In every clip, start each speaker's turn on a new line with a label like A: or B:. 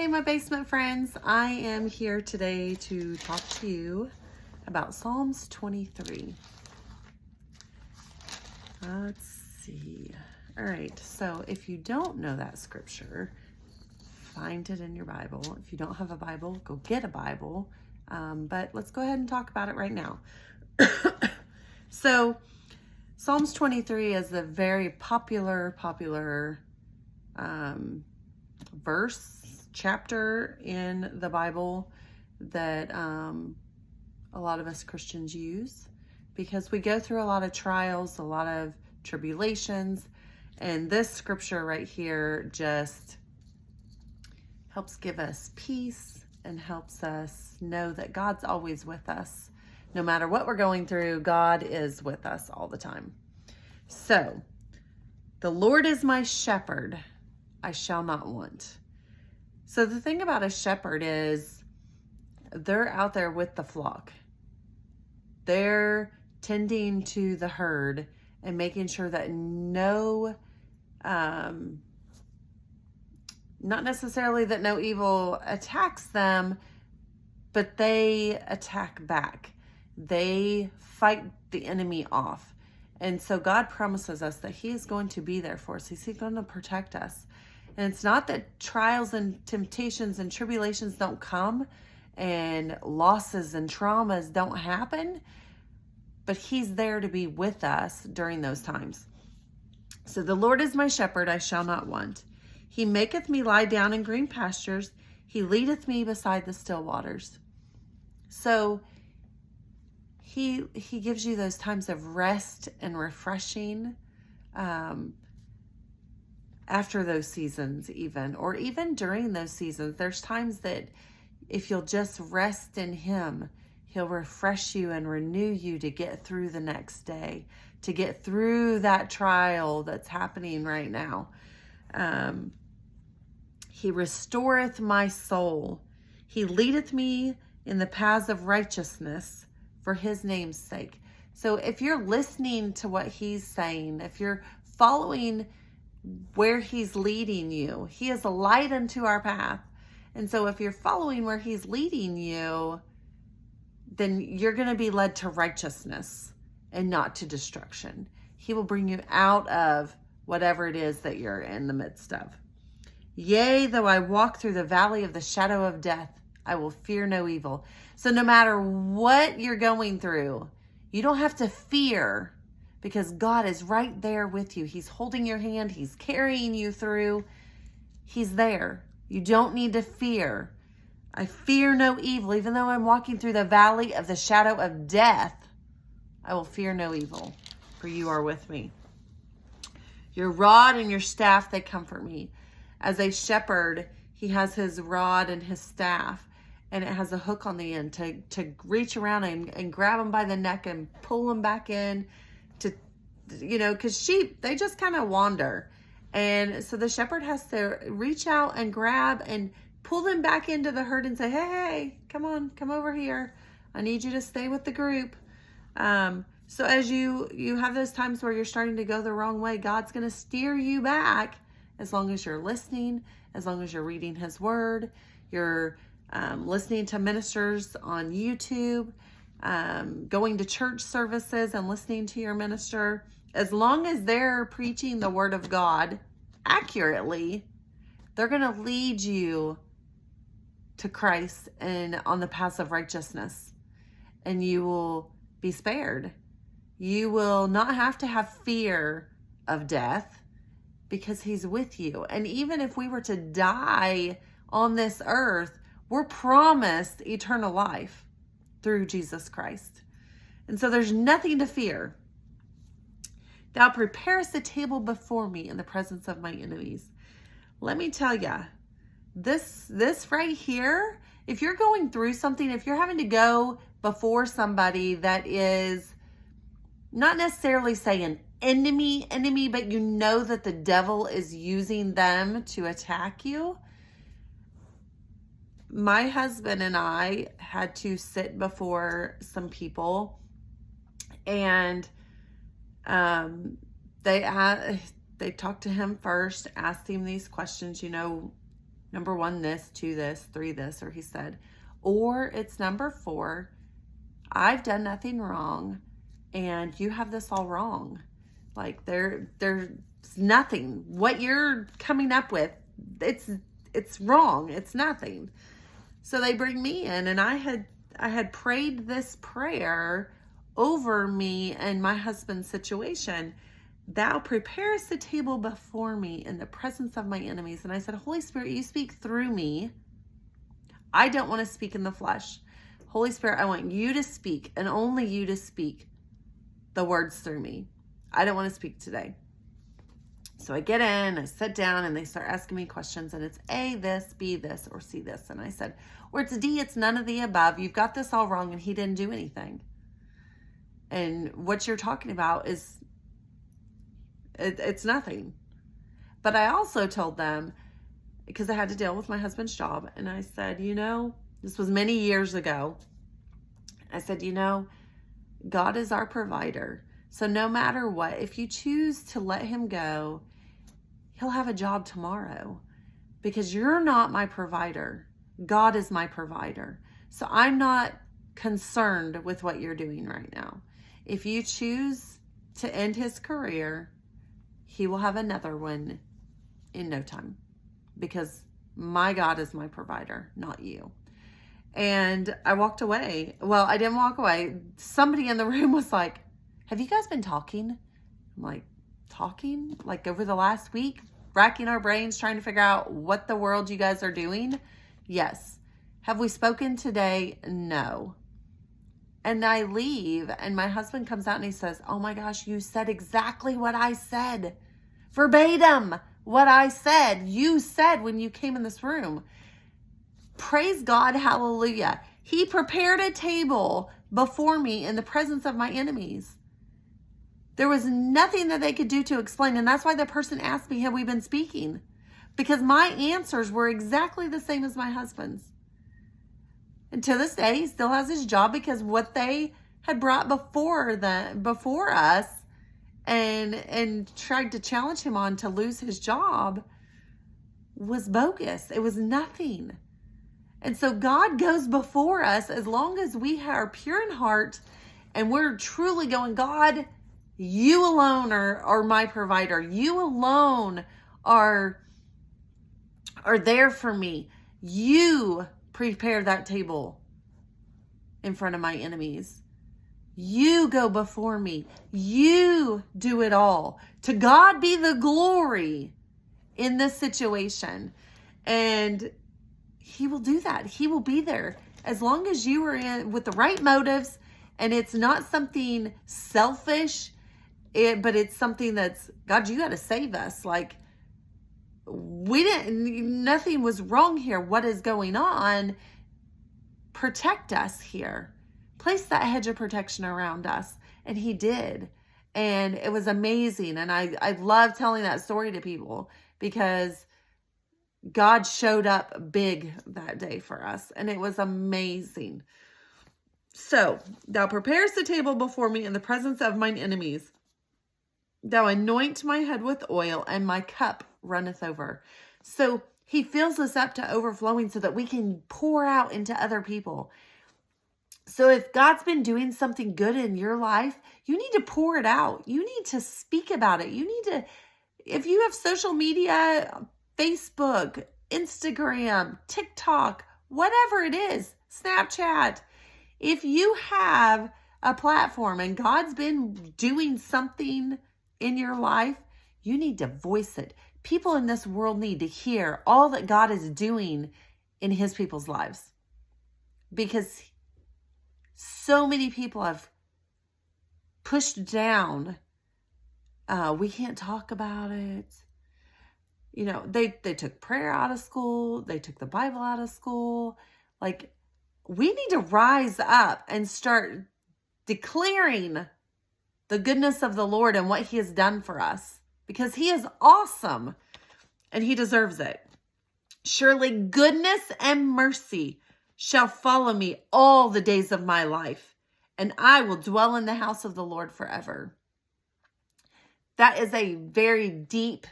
A: Hey, my basement friends. I am here today to talk to you about Psalms 23. Let's see. All right, so if you don't know that scripture, find it in your Bible. If you don't have a Bible, go get a Bible. But let's go ahead and talk about it right now. So Psalms 23 is a very popular chapter in the Bible that a lot of us Christians use because we go through a lot of trials, a lot of tribulations, and this scripture right here just helps give us peace and helps us know that God's always with us. No matter what we're going through, God is with us all the time. So, the Lord is my shepherd, I shall not want. So the thing about a shepherd is they're out there with the flock. They're tending to the herd and making sure that not necessarily that no evil attacks them, but they attack back. They fight the enemy off. And so God promises us that He is going to be there for us. He's going to protect us. And it's not that trials and temptations and tribulations don't come and losses and traumas don't happen, but He's there to be with us during those times. So the Lord is my shepherd, I shall not want. He maketh me lie down in green pastures. He leadeth me beside the still waters. So He gives you those times of rest and refreshing, after those seasons or even during those seasons. There's times that if you'll just rest in Him, He'll refresh you and renew you to get through the next day, to get through that trial that's happening right now. He restoreth my soul. He leadeth me in the paths of righteousness for His name's sake. So if you're listening to what He's saying, if you're following where He's leading you, He is a light unto our path. And so if you're following where He's leading you, then you're going to be led to righteousness and not to destruction. He will bring you out of whatever it is that you're in the midst of. Yea, though I walk through the valley of the shadow of death, I will fear no evil. So no matter what you're going through, you don't have to fear, because God is right there with you. He's holding your hand. He's carrying you through. He's there. You don't need to fear. I fear no evil. Even though I'm walking through the valley of the shadow of death, I will fear no evil, for you are with me. Your rod and your staff, they comfort me. As a shepherd, he has his rod and his staff, and it has a hook on the end to reach around and grab them by the neck and pull them back in. Because sheep, they just kind of wander. And so the shepherd has to reach out and grab and pull them back into the herd and say, hey, come on, come over here. I need you to stay with the group. So as you have those times where you're starting to go the wrong way, God's going to steer you back as long as you're listening, as long as you're reading His word, you're listening to ministers on YouTube, going to church services and listening to your minister. As long as they're preaching the word of God accurately, they're going to lead you to Christ and on the path of righteousness, and you will be spared. You will not have to have fear of death because He's with you. And even if we were to die on this earth, we're promised eternal life through Jesus Christ. And so there's nothing to fear. Thou preparest a table before me in the presence of my enemies. Let me tell you, this right here, if you're going through something, if you're having to go before somebody that is not necessarily say an enemy, but you know that the devil is using them to attack you. My husband and I had to sit before some people, and they talked to him first, asked him these questions, Number 1, this, 2, this, 3, this, or he said, or it's number 4, I've done nothing wrong and you have this all wrong. Like there's nothing. What you're coming up with, it's wrong. It's nothing. So they bring me in, and I had prayed this prayer over me and my husband's situation. Thou preparest the table before me in the presence of my enemies. And I said, Holy Spirit, you speak through me. I don't want to speak in the flesh. Holy Spirit, I want you to speak, and only you to speak the words through me. I don't want to speak today. So I get in, I sit down, and they start asking me questions, and it's A, this, B, this, or C, this. And I said, or it's D, it's none of the above. You've got this all wrong, and he didn't do anything. And what you're talking about is, it's nothing. But I also told them, because I had to deal with my husband's job, and I said, this was many years ago. I said, God is our provider. So no matter what, if you choose to let him go, he'll have a job tomorrow, because you're not my provider. God is my provider. So I'm not concerned with what you're doing right now. If you choose to end his career, he will have another one in no time, because my God is my provider, not you. And I walked away. Well, I didn't walk away. Somebody in the room was like, have you guys been talking? I'm like, talking? Like over the last week? Racking our brains trying to figure out what the world you guys are doing? Yes. Have we spoken today? No. And I leave, and my husband comes out and he says, oh my gosh, you said exactly what I said. Verbatim what I said. You said when you came in this room. Praise God, hallelujah. He prepared a table before me in the presence of my enemies. There was nothing that they could do to explain. And that's why the person asked me, have we been speaking? Because my answers were exactly the same as my husband's. And to this day, he still has his job, because what they had brought before us and tried to challenge him on to lose his job was bogus. It was nothing. And so God goes before us as long as we are pure in heart and we're truly going, God, you alone are my provider. You alone are there for me. You prepare that table in front of my enemies. You go before me. You do it all. To God be the glory in this situation. And he will do that. He will be there as long as you are in with the right motives, and it's not something selfish, but it's something that's, God, you got to save us. Like, nothing was wrong here. What is going on? Protect us here. Place that hedge of protection around us. And he did. And it was amazing. And I love telling that story to people, because God showed up big that day for us, and it was amazing. So, thou preparest the table before me in the presence of mine enemies. Thou anoint my head with oil, and my cup runneth over. So, he fills us up to overflowing so that we can pour out into other people. So, if God's been doing something good in your life, you need to pour it out. You need to speak about it. You need to, if you have social media, Facebook, Instagram, TikTok, whatever it is, Snapchat. If you have a platform and God's been doing something in your life, you need to voice it. People in this world need to hear all that God is doing in his people's lives, because so many people have pushed down. We can't talk about it. They took prayer out of school. They took the Bible out of school. Like, we need to rise up and start declaring the goodness of the Lord and what he has done for us, because he is awesome and he deserves it. Surely goodness and mercy shall follow me all the days of my life, and I will dwell in the house of the Lord forever. That is a very deep,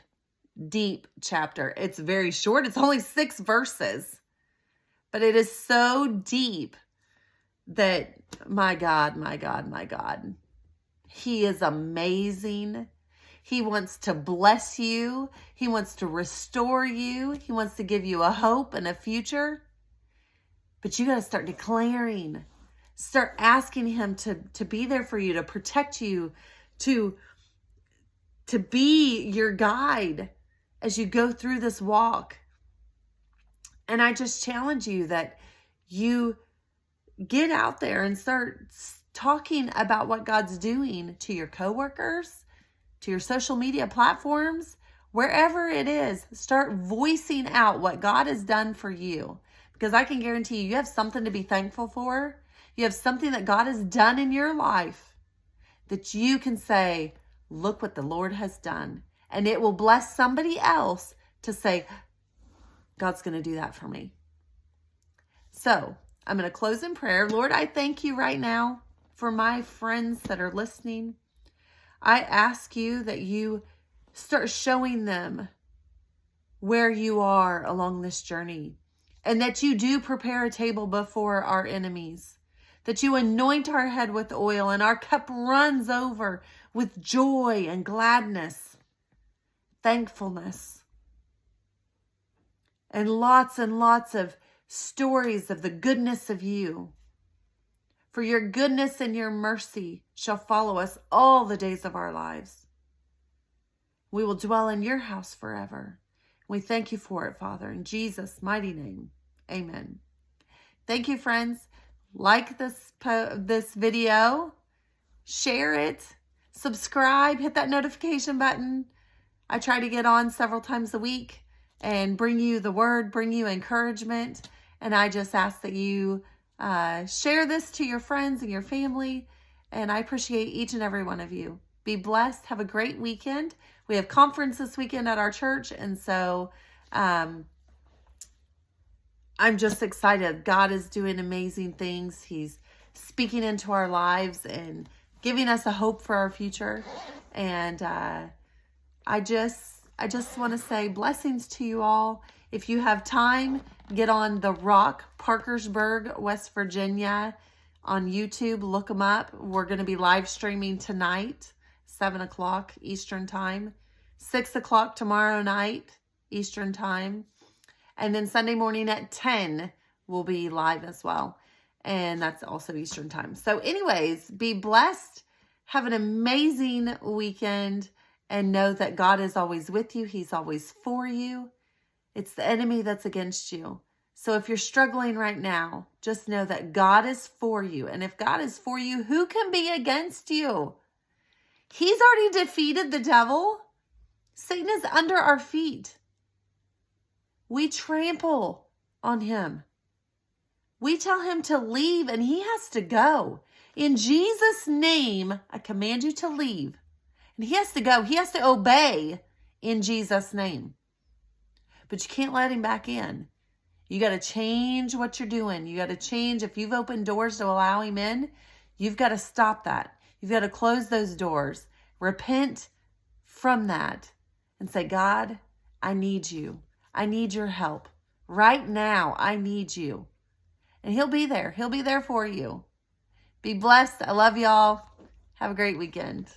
A: deep chapter. It's very short. It's only 6 verses, but it is so deep that my God, my God, my God, he is amazing. He wants to bless you. He wants to restore you. He wants to give you a hope and a future. But you got to start declaring, start asking him to be there for you, to protect you, to be your guide as you go through this walk. And I just challenge you that you get out there and start talking about what God's doing to your coworkers, to your social media platforms, wherever it is. Start voicing out what God has done for you. Because I can guarantee you have something to be thankful for. You have something that God has done in your life that you can say, look what the Lord has done. And it will bless somebody else to say, God's going to do that for me. So I'm going to close in prayer. Lord, I thank you right now for my friends that are listening. I ask you that you start showing them where you are along this journey, and that you do prepare a table before our enemies, that you anoint our head with oil and our cup runs over with joy and gladness, thankfulness, and lots of stories of the goodness of you. For your goodness and your mercy shall follow us all the days of our lives. We will dwell in your house forever. We thank you for it, Father, in Jesus' mighty name. Amen. Thank you, friends. Like this video, share it, subscribe, hit that notification button. I try to get on several times a week and bring you the word, bring you encouragement. And I just ask that you share this to your friends and your family. And I appreciate each and every one of you. Be blessed. Have a great weekend. We have conference this weekend at our church. And so I'm just excited. God is doing amazing things. He's speaking into our lives and giving us a hope for our future. And I just want to say blessings to you all. If you have time, get on The Rock, Parkersburg, West Virginia on YouTube. Look them up. We're going to be live streaming tonight, 7 o'clock Eastern time, 6 o'clock tomorrow night Eastern time. And then Sunday morning at 10, we'll be live as well. And that's also Eastern time. So anyways, be blessed. Have an amazing weekend. And know that God is always with you. He's always for you. It's the enemy that's against you. So if you're struggling right now, just know that God is for you. And if God is for you, who can be against you? He's already defeated the devil. Satan is under our feet. We trample on him. We tell him to leave and he has to go. In Jesus' name, I command you to leave. And he has to go. He has to obey in Jesus' name. But you can't let him back in. You got to change what you're doing. You got to change. If you've opened doors to allow him in, you've got to stop that. You've got to close those doors. Repent from that and say, God, I need you. I need your help. Right now, I need you. And he'll be there. He'll be there for you. Be blessed. I love y'all. Have a great weekend.